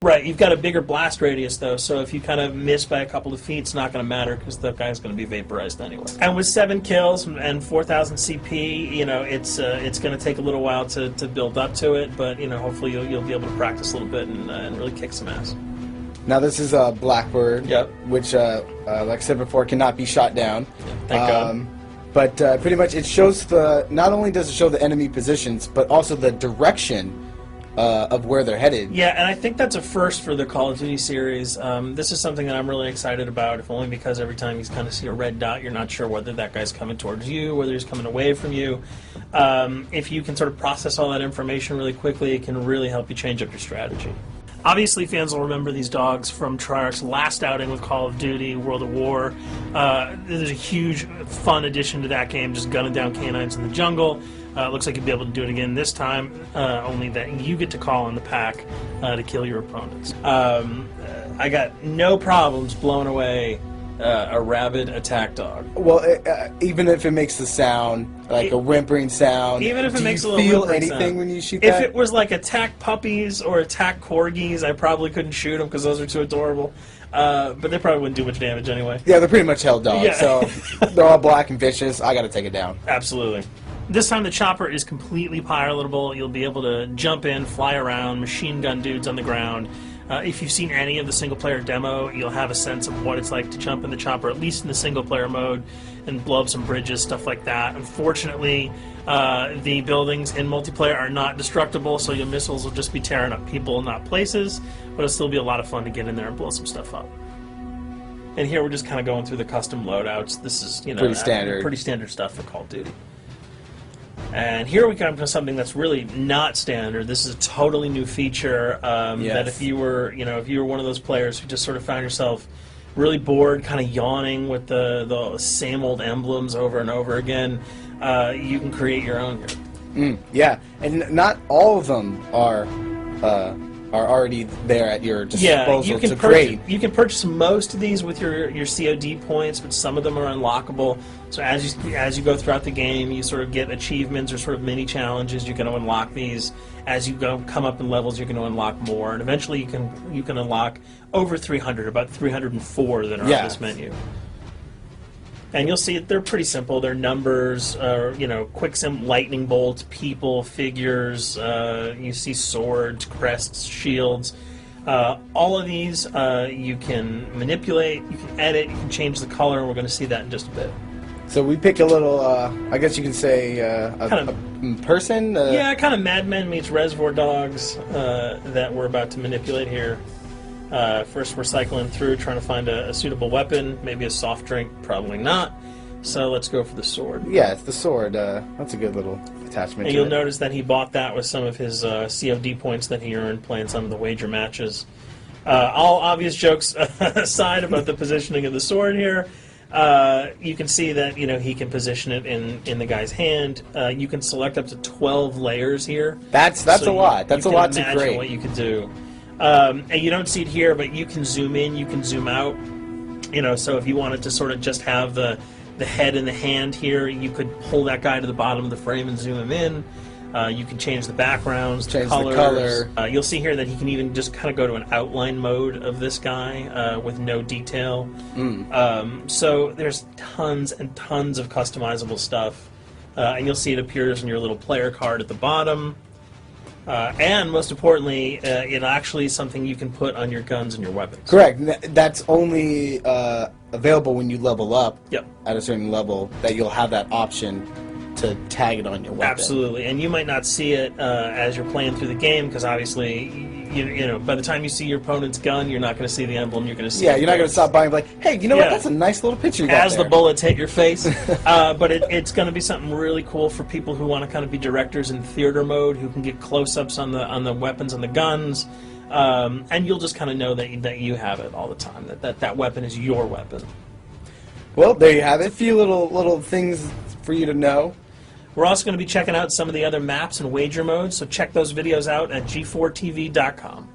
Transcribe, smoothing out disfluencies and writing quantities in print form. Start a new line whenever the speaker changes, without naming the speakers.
Right, you've got a bigger blast radius though, so if you kind of miss by a couple of feet, it's not going to matter because the guy's going to be vaporized anyway. And with 7 kills and 4,000 CP, you know, it's going to take a little while to build up to it, but you know, hopefully you'll be able to practice a little bit and really kick some ass.
Now this is a Blackbird,
Yep.
which, like I said before, cannot be shot down.
Thank God.
But pretty much it shows not only does it show the enemy positions, but also the direction of where they're headed.
Yeah, and I think that's a first for the Call of Duty series. This is something that I'm really excited about, if only because every time you kind of see a red dot, you're not sure whether that guy's coming towards you, whether he's coming away from you. If you can sort of process all that information really quickly, it can really help you change up your strategy. Obviously, fans will remember these dogs from Treyarch's last outing with Call of Duty, World at War. There's a huge, fun addition to that game, just gunning down canines in the jungle. Looks like you'll be able to do it again this time, only that you get to call on the pack to kill your opponents. I got no problems blowing away a rabid attack dog.
Well, even if it makes the sound, like a whimpering sound,
even if it makes a little
feel
whimpering
anything
sound.
when you shoot
If
that?
it was like attack puppies or attack corgis, I probably couldn't shoot them because those are too adorable. But they probably wouldn't do much damage anyway.
Yeah, they're pretty much held dogs,
Yeah.
so they're all black and vicious. I gotta take it down.
Absolutely. This time the chopper is completely pilotable. You'll be able to jump in, fly around, machine gun dudes on the ground. If you've seen any of the single-player demo, you'll have a sense of what it's like to jump in the chopper, at least in the single-player mode, and blow up some bridges, stuff like that. Unfortunately, the buildings in multiplayer are not destructible, so your missiles will just be tearing up people, not places, but it'll still be a lot of fun to get in there and blow some stuff up. And here we're just kind of going through the custom loadouts. This is, you know, pretty standard stuff for Call of Duty. And here we come to something that's really not standard. This is a totally new feature that if you were one of those players who just sort of found yourself really bored, kind of yawning with the same old emblems over and over again, you can create your own here.
Yeah, and not all of them are already there at your disposal to create.
You can purchase most of these with your COD points, but some of them are unlockable. So as you go throughout the game, you sort of get achievements or sort of mini challenges. You're going to unlock these. As you come up in levels, you're going to unlock more, and eventually you can unlock over 300, about 304 that are on this menu. And you'll see they're pretty simple. They're numbers, quick lightning bolts, people, figures. You see swords, crests, shields. All of these you can manipulate, you can edit, you can change the color, and we're going to see that in just a bit.
So we pick a little, I guess you can say, a person?
Yeah, kind of Mad Men meets Reservoir Dogs that we're about to manipulate here. First we're cycling through trying to find a suitable weapon, maybe a soft drink, probably not. So let's go for the sword.
Yeah, it's the sword. That's a good little attachment.
And you'll notice that he bought that with some of his COD points that he earned playing some of the wager matches. All obvious jokes aside about the positioning of the sword here, you can see that he can position it in the guy's hand. You can select up to 12 layers here.
That's a lot. That's a lot to create.
Imagine what you can do. And you don't see it here, but you can zoom in, you can zoom out. So if you wanted to sort of just have the head and the hand here, you could pull that guy to the bottom of the frame and zoom him in. You can change the backgrounds,
change
the
color.
You'll see here that he can even just kind of go to an outline mode of this guy with no detail. So there's tons and tons of customizable stuff. And you'll see it appears in your little player card at the bottom. And most importantly, it actually is something you can put on your guns and your weapons.
Correct. That's only available when you level up at a certain level, that you'll have that option to tag it on your weapon.
Absolutely. And you might not see it as you're playing through the game, because obviously, by the time you see your opponent's gun, you're not going to see the emblem. You're going to see
you're not going to stop by and be like, hey, you know what? That's a nice little picture you got
as
there.
the bullets hit your face. But it's going to be something really cool for people who want to kind of be directors in theater mode, who can get close-ups on the weapons and the guns. And you'll just kind of know that you have it all the time, that weapon is your weapon.
Well, there you have it. A few little things for you to know.
We're also going to be checking out some of the other maps and wager modes, so check those videos out at g4tv.com.